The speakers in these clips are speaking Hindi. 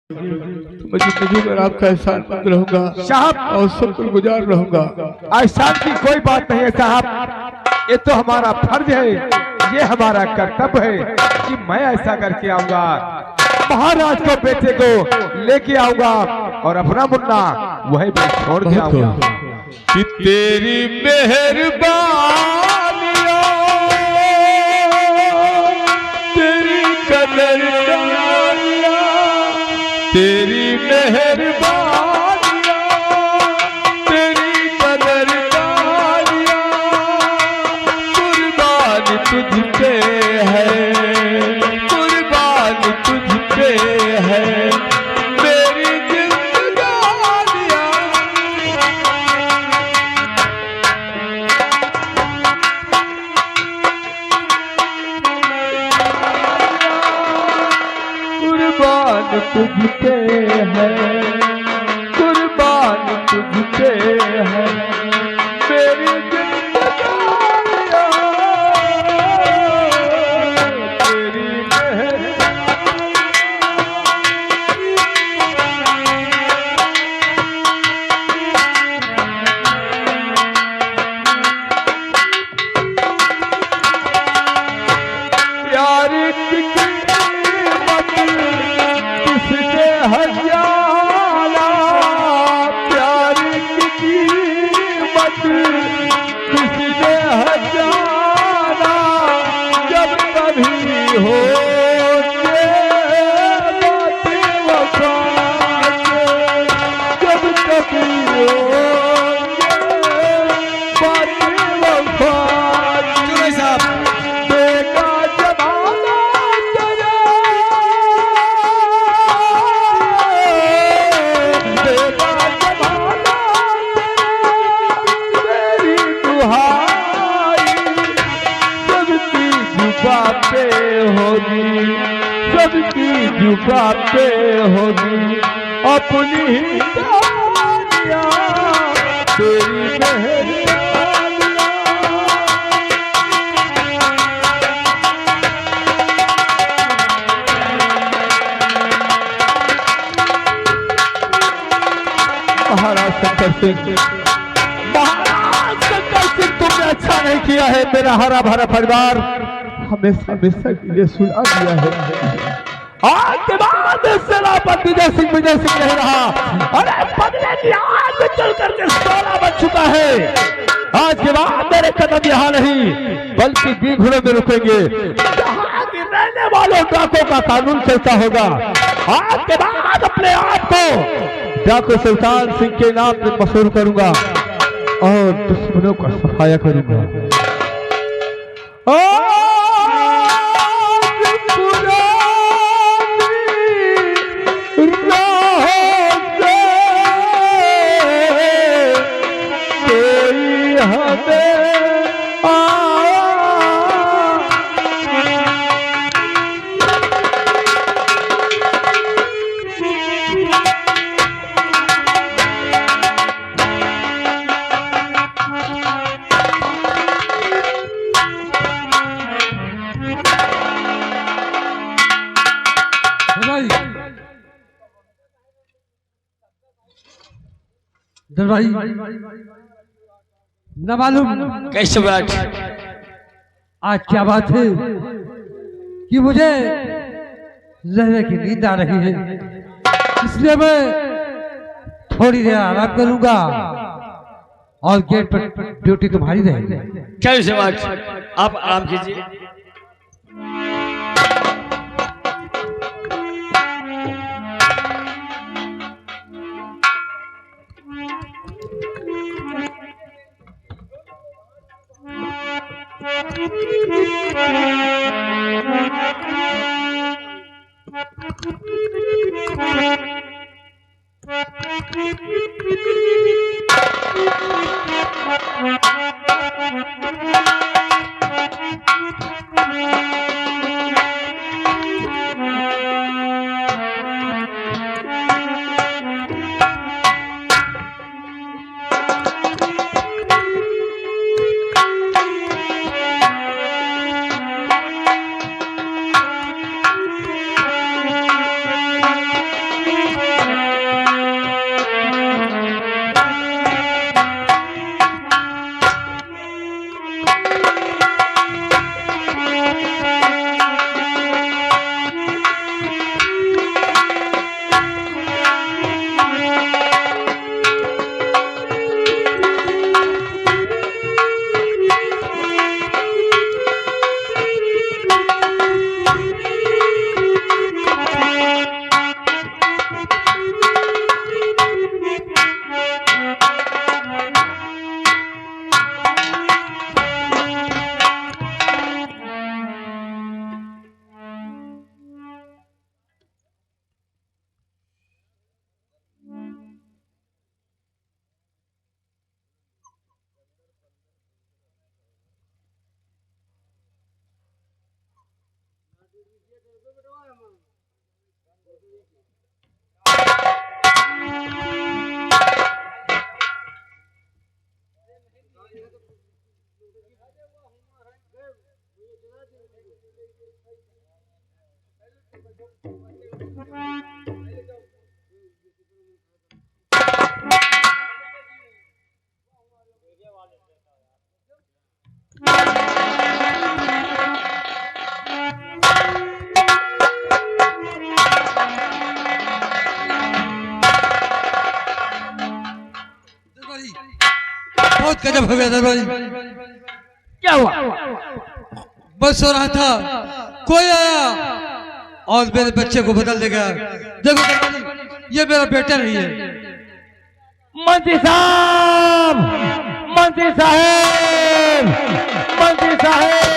मैं जिंदगी में आपका एहसान मंद रहूंगा साहब और शुक्रगुजार रहूंगा। एहसान की कोई बात नहीं है साहब, ये तो हमारा फर्ज है, ये हमारा कर्तव्य है कि मैं ऐसा करके आऊंगा, महाराज को बेटे को लेके आऊंगा और अपना मुन्ना वही पे छोड़ के आऊंगा। कि तेरी मेहरबानियां तेरी कदरदानियां तेरी मेहरबानियां तेरी कदरदानियां कुर्बान तुझ पे है, कुर्बान तुझ पे है मेरी जिंदगानियां। कुर्बान तुझ पे है, कुर्बान तुझ पे है मेरी जिंदगानियां तेरी प्यार की कीमत किससे हजारा, प्यार की कीमत किससे हजारा, जब कभी हो बातें वफा के, जब कभी हो बातें वफा के। देखा जमाना तेरा, देखा जमाना तेरी दुहाई सबकी जुबा पे होगी, सबकी जुबा पे होगी अपनी ही कहानियां तेरी मेहरबानियां। महाराज शंकर सिंह, महाराज शंकर सिंह, तुमने अच्छा नहीं किया है। मेरा हरा भरा परिवार हमेशा हमेशा के लिए सुना दिया है। आज के बाद सेनापति विजय सिंह नहीं रहा। अरे बदले की आग में चल करके सोना बन चुका है। आज के बाद मेरे कदम यहाँ नहीं बल्कि बीघड़ों में रुकेंगे। यहाँ के रहने वालों डाकों का कानून चलता होगा। आज के बाद अपने आप को डाकू सुल्तान सिंह के नाम से मशहूर करूंगा और दुश्मनों का सफाया करूंगा। दरबारी न मालूम कैसे बात? आज क्या बात है कि मुझे रहने की नींद आ रही है, इसलिए मैं थोड़ी देर आराम करूंगा और गेट पर ड्यूटी तुम्हारी रहेगी। कैसे बात? आप आराम कीजिए। बहुत गजब हो गया दरबारी। क्या हुआ? बस हो रहा था, कोई आया और मेरे बच्चे को बदल देगा। देखो दरबारी, ये मेरा बेटा नहीं है। मंत्री साहब, मंत्री साहब, मंत्री साहब।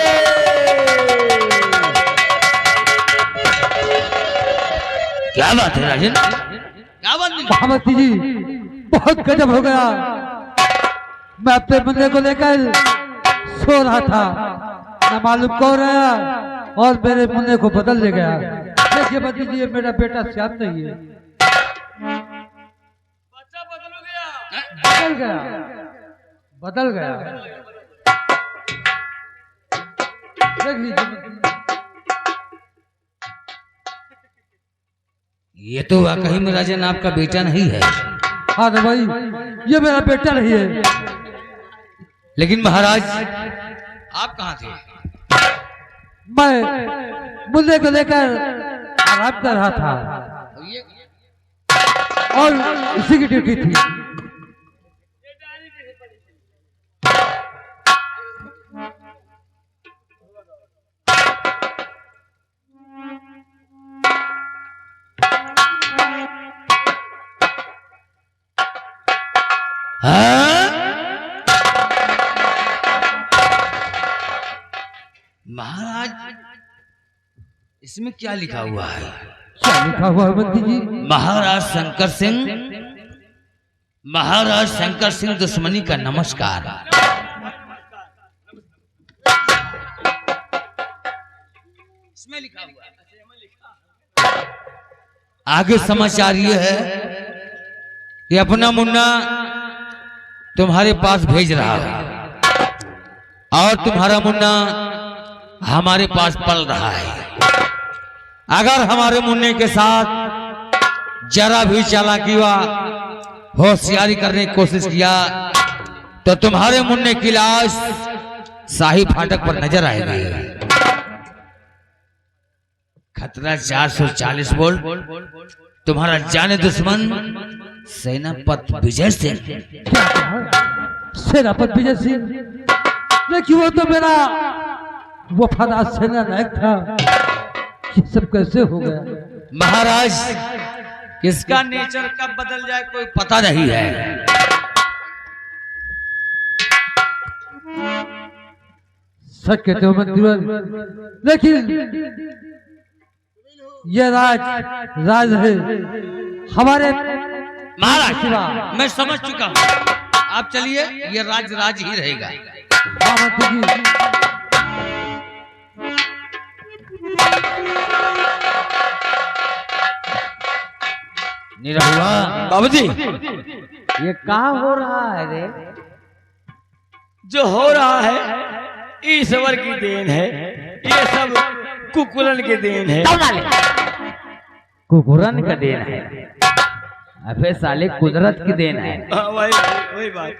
क्या बात है राजन? क्या बात है? महामती जी, बहुत गजब हो गया। मैं अपने बंदे को लेकर सो रहा था, न मालूम कौन आया और मेरे मुन्ने को बदल ले गया। देखिए बंदी जी, ये मेरा बेटा श्याम नहीं है। बच्चा बदल गया। बदल गया, बदल गया। देख लीजिए। ये तो वाकई में राजन आपका बेटा नहीं है। हाँ तो भाई, ये मेरा बेटा नहीं है। लेकिन महाराज आप कहाँ थे? मैं मुन्ने को लेकर आराम कर रहा था और इसी की ड्यूटी थी। हाँ? महाराज इसमें क्या लिखा हुआ है? क्या लिखा हुआ है बंदी जी? महाराज शंकर सिंह, महाराज शंकर सिंह दुश्मनी का नमस्कार। इसमें लिखा हुआ है। आगे समाचार ये है कि अपना मुन्ना तुम्हारे पास भेज रहा है और तुम्हारा मुन्ना हमारे पास पल रहा है। अगर हमारे मुन्ने के साथ जरा भी चालाकी व होशियारी करने की कोशिश किया तो तुम्हारे मुन्ने की लाश शाही फाटक पर नजर आएगी। खतरा 440 वोल्ट, तुम्हारा जाने दुश्मन सेनापति विजय सिंह। सेनापति विजय सिंह? लेकिन वो तो मेरा वफादार सेना नायक था। ये सब कैसे हो गया? महाराज किसका नेचर कब बदल जाए कोई पता नहीं है। सच कहते हो मंत्री, लेकिन ये राज है हमारे महाराज। मैं समझ चुका हूँ, आप चलिए, ये राज ही रहेगा। हाँ मंत्री जी। निरहुआ बाबूजी, ये कहाँ हो रहा है रे? जो हो रहा है ईश्वर की देन है, ये सब कुकुरन की देन है। कुकुरन का देन है? अबे साले कुदरत की देन है। वही बात।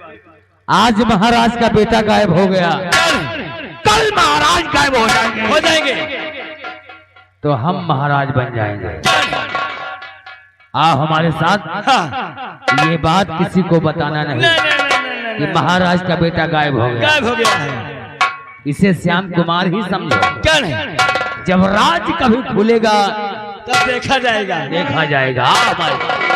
आज महाराज का बेटा गायब हो गया, कल महाराज गायब हो जाएंगे तो हम महाराज बन जाएंगे। आओ हमारे साथ। हाँ। ये बात किसी को बताना नहीं कि महाराज का बेटा गायब हो गया है। इसे श्याम कुमार ही समझो। क्या नहीं? जब राज कभी खुलेगा तब देखा जाएगा। देखा जाएगा। आओ हमारे साथ।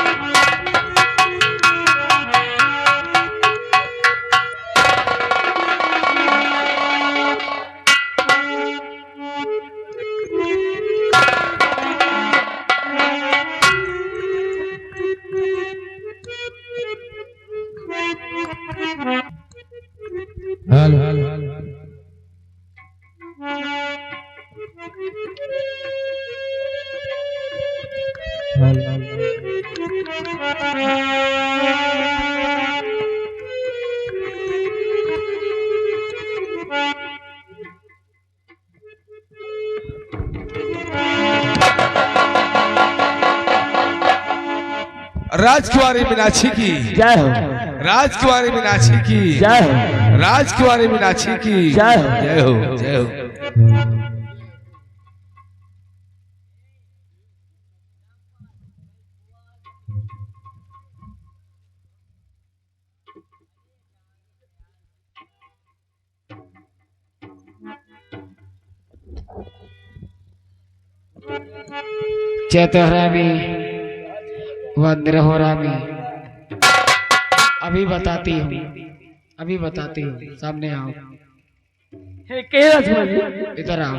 राजकुमारी मीनाक्षी की जय हो। राजकुमारी मीनाक्षी की जय हो। राजकुमारी मीनाक्षी की जय हो। जय हो जय हो। चैतहरामी व निरहोरामी। अभी बताती हूँ, सामने आओ, इधर आओ।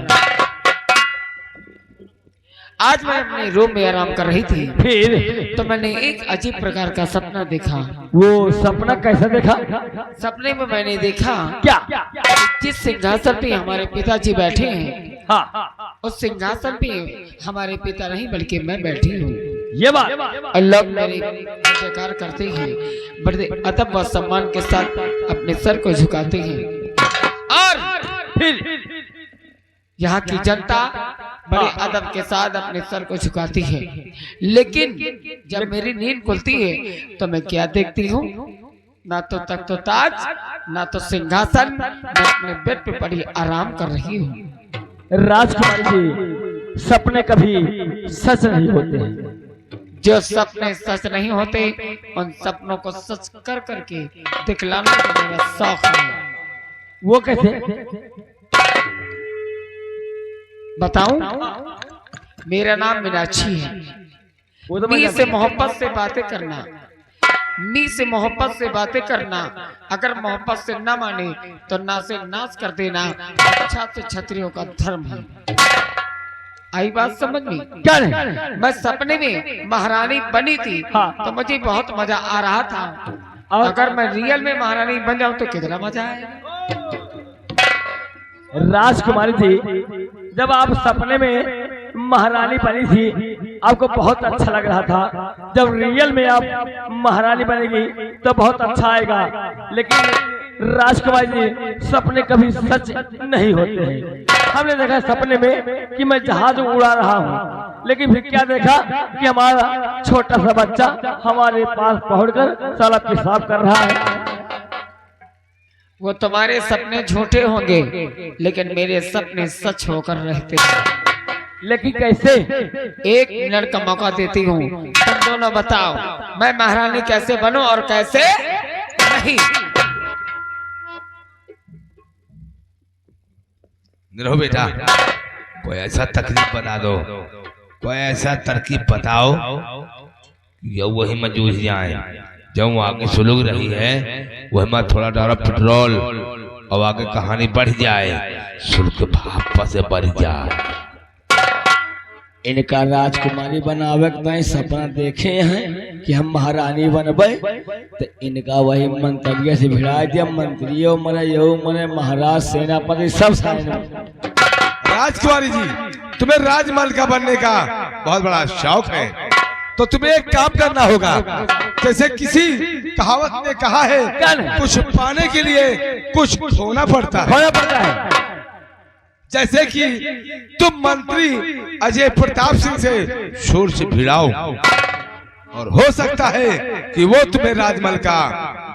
आज मैं अपने रूम में आराम कर रही थी, फिर तो मैंने एक अजीब प्रकार का सपना देखा। वो सपना कैसा देखा? सपने में मैंने देखा क्या? जिस सिंहासन पे हमारे पिताजी बैठे हैं, हाँ, उस सिंहासन पे हमारे पिता नहीं बल्कि मैं बैठी हूँ। ये बात। और लोग मेरे जयकार करते हैं, बड़े अदब व सम्मान के साथ अपने सर को झुकाते हैं। और फिर यहाँ की जनता बड़े अदब के साथ अपने सर को झुकाती है। लेकिन जब मेरी नींद खुलती है तो मैं क्या देखती हूँ? ना तो तख्त ताज, ना तो सिंहासन, मैं अपने बेड पे पड़ी आराम कर रही हूँ। राजकुमारी जी, सपने कभी सच नहीं होते हैं। जो सपने सच नहीं होते, उन सपनों को सच कर करके दिखलाना तो मेरा शौक है। वो कैसे? बताऊं? मेरा नाम मीनाक्षी है। वो तो मी से मोहब्बत से बातें करना, मी से मोहब्बत से बातें करना, अगर मोहब्बत से ना माने तो ना से नाश कर देना, अच्छा तो क्षत्रियों का धर्म है। आई बात समझ में? क्या नहीं? मैं सपने में महारानी बनी थी, हाँ। तो मुझे बहुत मजा आ रहा था। अगर मैं रियल में महारानी बन जाऊं तो कितना मजा आएगा। राजकुमारी जी, जब आप सपने में महारानी बनी थी आपको बहुत अच्छा लग रहा था। जब रियल में आप महारानी बनेगी तो बहुत अच्छा आएगा। लेकिन राजकुमारी जी, सपने कभी सच नहीं होते हैं। हमने देखा सपने में कि मैं जहाज उड़ा रहा हूँ, लेकिन फिर क्या देखा कि हमारा छोटा सा बच्चा हमारे पास पहुंचकर साला पेशाब कर रहा है। वो तुम्हारे सपने झूठे होंगे, लेकिन मेरे सपने सच होकर रहते हैं। लेकिन कैसे? एक मिनट का मौका देती हूँ, तुम दोनों बताओ मैं महारानी कैसे बनूं और कैसे नहीं। निरहो बेटा, कोई ऐसा तकलीफ बता दो, कोई ऐसा तरकीब बताओ कि वही में जूझ जाए। जब आगे सुलग रही है वही में थोड़ा डाला पेट्रोल और आगे कहानी बढ़ जाए, सुल के भाप से बढ़ जाए। इनका राजकुमारी बनावे तो सपना देखे हैं कि हम महारानी बनबे, तो इनका वही मंत्रियों से भिड़ा दिया। मंत्रियों मरे, यो मरे, महाराज, सेनापति सब सारे। राजकुमारी जी, तुम्हें राजमहल का बनने का बहुत बड़ा शौक है, तो तुम्हें एक काम करना होगा। जैसे किसी कहावत ने कहा है, कुछ पाने के लिए कुछ खोना पड़ता है। जैसे कि तुम मंत्री अजय प्रताप सिंह से शोर से भिड़ाओ और हो सकता है कि वो तुम्हें राजमहल का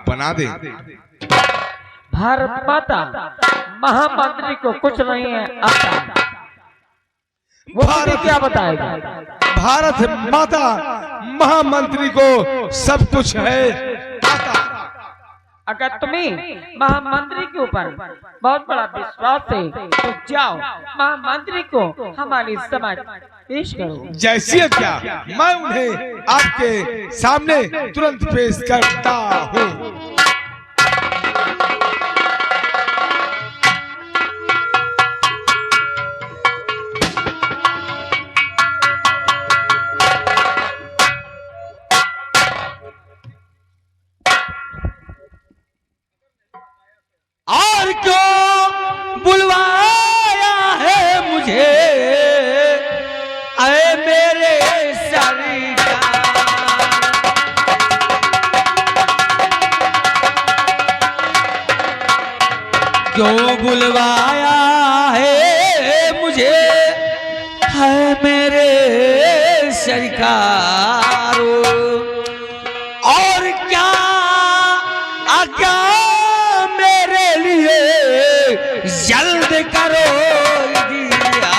बना दे। भारत माता महामंत्री को कुछ नहीं है आता, वो भारत क्या बताएगा? भारत माता महामंत्री को सब कुछ है आता। अगर तुम्हें महामंत्री के ऊपर बहुत बड़ा विश्वास है तो जाओ महामंत्री को हमारी समझ पेश करो। जैसी क्या मैं उन्हें आपके सामने तुरंत पेश करता हूँ। और क्यों बुलवाया है मुझे, अरे मेरे सरकार, क्यों बुलवाया है मुझे, है मेरे सरकार। और क्या क्या जल्द करो दिया,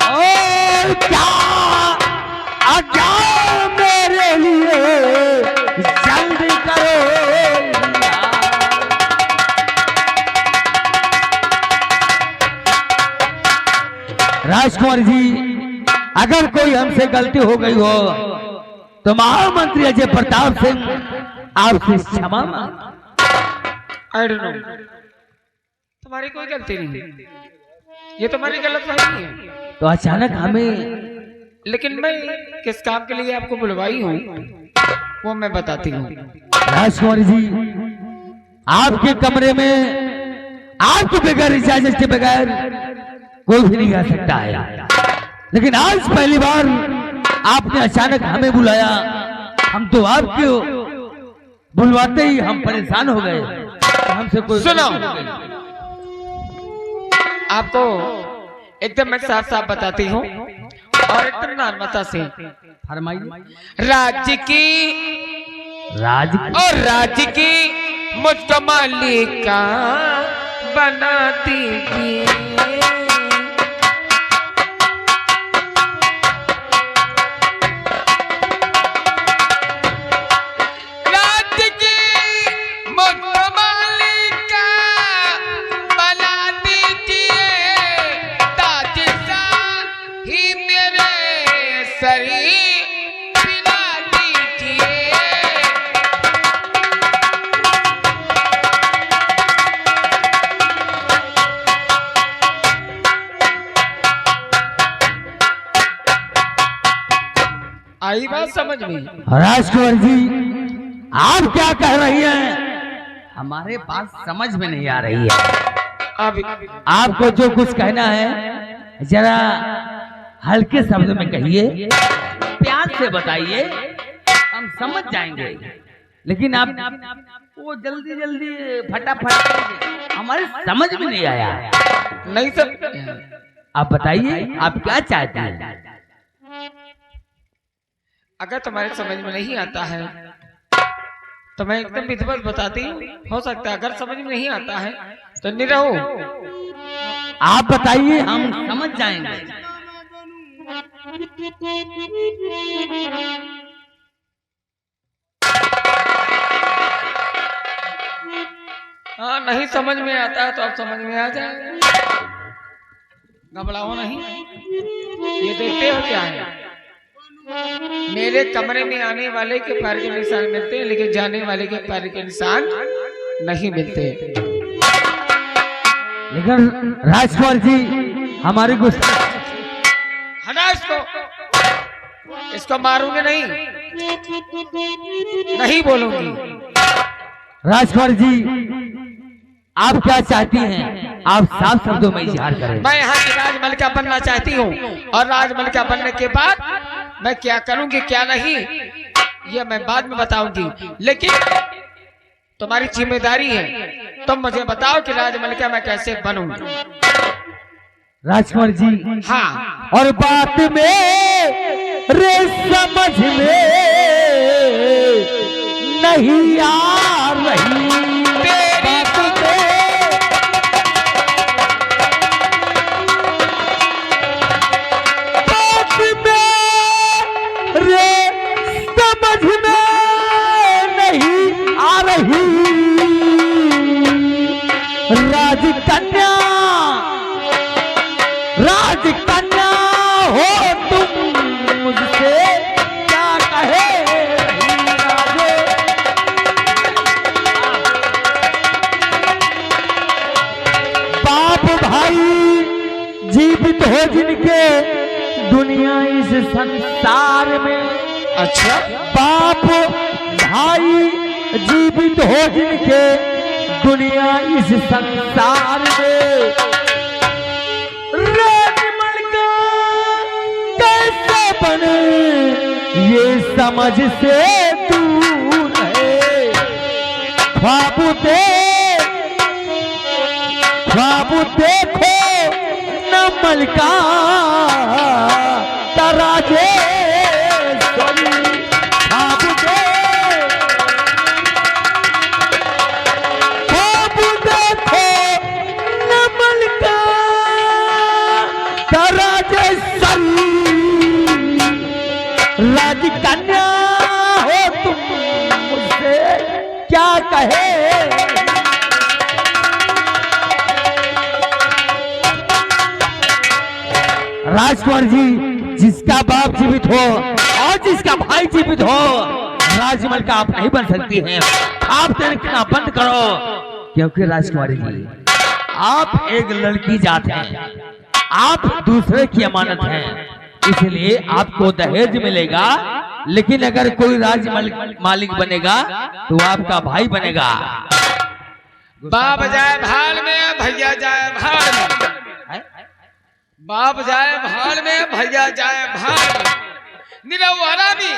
और क्या मेरे लिए जल्द करो दिया। राजकुमार जी, अगर कोई हमसे गलती हो गई हो तो महामंत्री अजय प्रताप सिंह आपसे क्षमा आई डोंट नो, तुम्हारी कोई गलती नहीं, ये तुम्हारी गलत फहमी है। तो अचानक हमें, लेकिन मैं किस काम के लिए आपको बुलवाई हूँ वो मैं बताती हूँ। राजकुमार जी, आपके कमरे में आपके बगैर इजाजत के बगैर कोई भी नहीं आ सकता है, लेकिन आज पहली बार आपने अचानक हमें बुलाया। हम तो आपको बुलवाते ही हम परेशान हो गए। हमसे कोई सुनो, आपको एकदम मैं साफ साफ बताती हूँ और एकदम नर्मता से। फरमाइए। राज्य की और राज्य की मुझको मालिका बना दीजिए। राज्य की मुझको मालिका बना दीजिए, ताज ही मेरे शरीर पिला दीजिए। आई बात समझ में? राजकुमार जी, आप क्या कह रही हैं? हमारे पास समझ में नहीं आ रही है। अब आपको जो कुछ कहना है जरा हल्के शब्द में कहिए, प्यार से बताइए, हम समझ जाएंगे। लेकिन आप वो जल्दी जल्दी फटाफट हमारे समझ में नहीं आया। नहीं सब, आप बताइए आप क्या चाहते हैं? अगर तुम्हारे समझ में नहीं आता है तो मैं एकदम विधिवत बताती हूँ। हो सकता है अगर समझ में नहीं आता है तो निरहो। आप बताइए, हम समझ जाएंगे। हाँ, नहीं समझ में आता है तो अब समझ में आ जाएगा। घबराओ नहीं। ये देखते हो क्या है? मेरे कमरे में आने वाले के पैर के निशान मिलते हैं, लेकिन जाने वाले के पैर के निशान नहीं मिलते। लेकिन राजकुमार जी, हमारी गुस्सा, हटा इसको, इसको मारूंगे नहीं, नहीं बोलूंगी। राजकुमार जी, आप क्या चाहती हैं? आप साफ शब्दों में इजहार करें। मैं यहाँ की राजमलिका बनना चाहती हूँ, और राजमलिका बनने के बाद मैं क्या करूंगी क्या नहीं ये मैं बाद में बताऊंगी। लेकिन तुम्हारी जिम्मेदारी है, तुम मुझे बताओ कि राजमलिका मैं कैसे बनूं। राजकुमार जी, हाँ, और बात में रे समझ में नहीं आ रही तेरी बात में रे समझ में नहीं आ रही। राजकन्या, राजकन्या हो तुम, मुझसे क्या कहे रही राजे। बाप भाई जीवित हो जिनके दुनिया इस संसार में, अच्छा, बाप भाई जीवित हो जिनके दुनिया इस संसार में, राजमलिका कैसे बने ये समझ से दूर है। ख्वाब देखो न मलिका तराजे, राजकन्या हो तुम, मुझसे क्या कहे। राजकुमार जी, जिसका बाप जीवित हो और जिसका भाई जीवित हो, राजमहल का आप नहीं बन सकती हैं। आप देखना बंद करो, क्योंकि राजकुमारी जी, आप एक लड़की जात हैं, आप दूसरे की अमानत हैं, इसलिए आपको दहेज मिलेगा। लेकिन अगर कोई राजमहल मालिक बनेगा तो आपका भाई बनेगा। बाप जाए भाड़ में, भैया जाए भाड़ में। बाप जाए भाड़ में, भैया जाए भाड़ में। निरहुआ में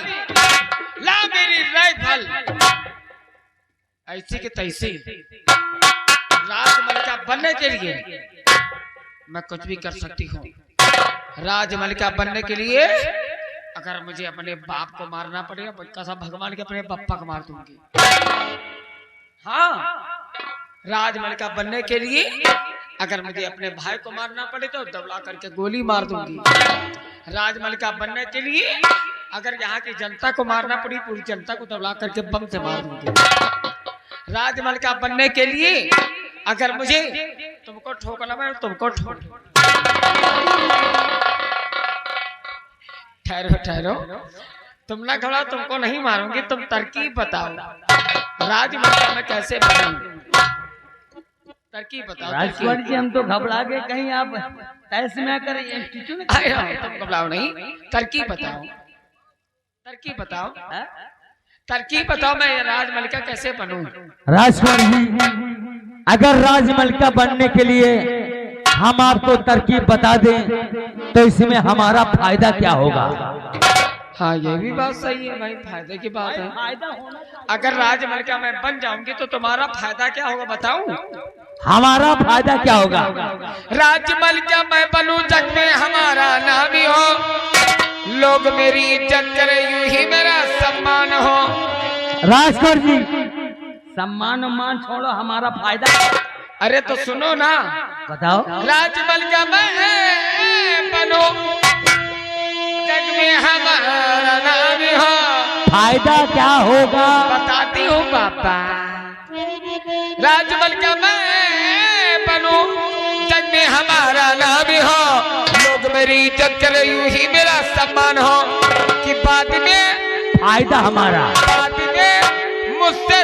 ला मेरी राइफल, ऐसी की तैसी। राजमलिका बनने के लिए मैं कुछ भी कर सकती हूँ। राजमलिका बनने के लिए अगर मुझे अपने बाप को मारना पड़ेगा, कसम भगवान के अपने पप्पा को मार दूंगी। हाँ, राजमलिका बनने के लिए अगर मुझे अपने भाई को मारना पड़े तो दबला करके गोली मार दूंगी। राजमलिका बनने के लिए अगर यहाँ की जनता को मारना पड़ी, पूरी जनता को दबला करके बम से मार दूंगी। राजमलिका बनने के लिए अगर मुझे तुमको ठोकना पड़े, तुमको ठोक। ठहरो ठहरो, तुम ना घबराओ, तुमको नहीं मारूंगी, तुम तरकीब बताओ। राजमलिका में कैसे बनूं? तरकीब बताओ। राजकुमार जी, हम तो घबरा गए, कहीं आप तैस में करें। तुम घबराओ नहीं, तरकीब बताओ, तरकीब बताओ, तरकीब बताओ, मैं राजमलिका कैसे बनूं? राजकुमार जी, अगर राजमलिका बनने के लिए हम आपको तरकीब बता दें तो इसमें हमारा फायदा क्या होगा? हाँ, ये भी बात सही है भाई, फायदे की बात है। अगर राजमलिका मैं बन जाऊंगी तो तुम्हारा फायदा क्या होगा बताऊं? हमारा फायदा क्या होगा? राजमलिका मैं बनूं, जग में हमारा नाम ही हो, लोग मेरी इज्जत करे, यूं ही मेरा सम्मान हो। राजकुमार जी, सम्मान मान छोड़ो, हमारा फायदा। अरे तो सुनो ना, बताओ। राजमलिका मैं बनूं, जग में हमारा नाम ही हो, फायदा क्या होगा? बताती हूँ पापा। राजमलिका मैं बनूं, जग में हमारा नाम ही हो, लोग मेरी इज्जत करे, यूं ही मेरा सम्मान हो। कि बाद में फायदा हमारा, बाद में मुझसे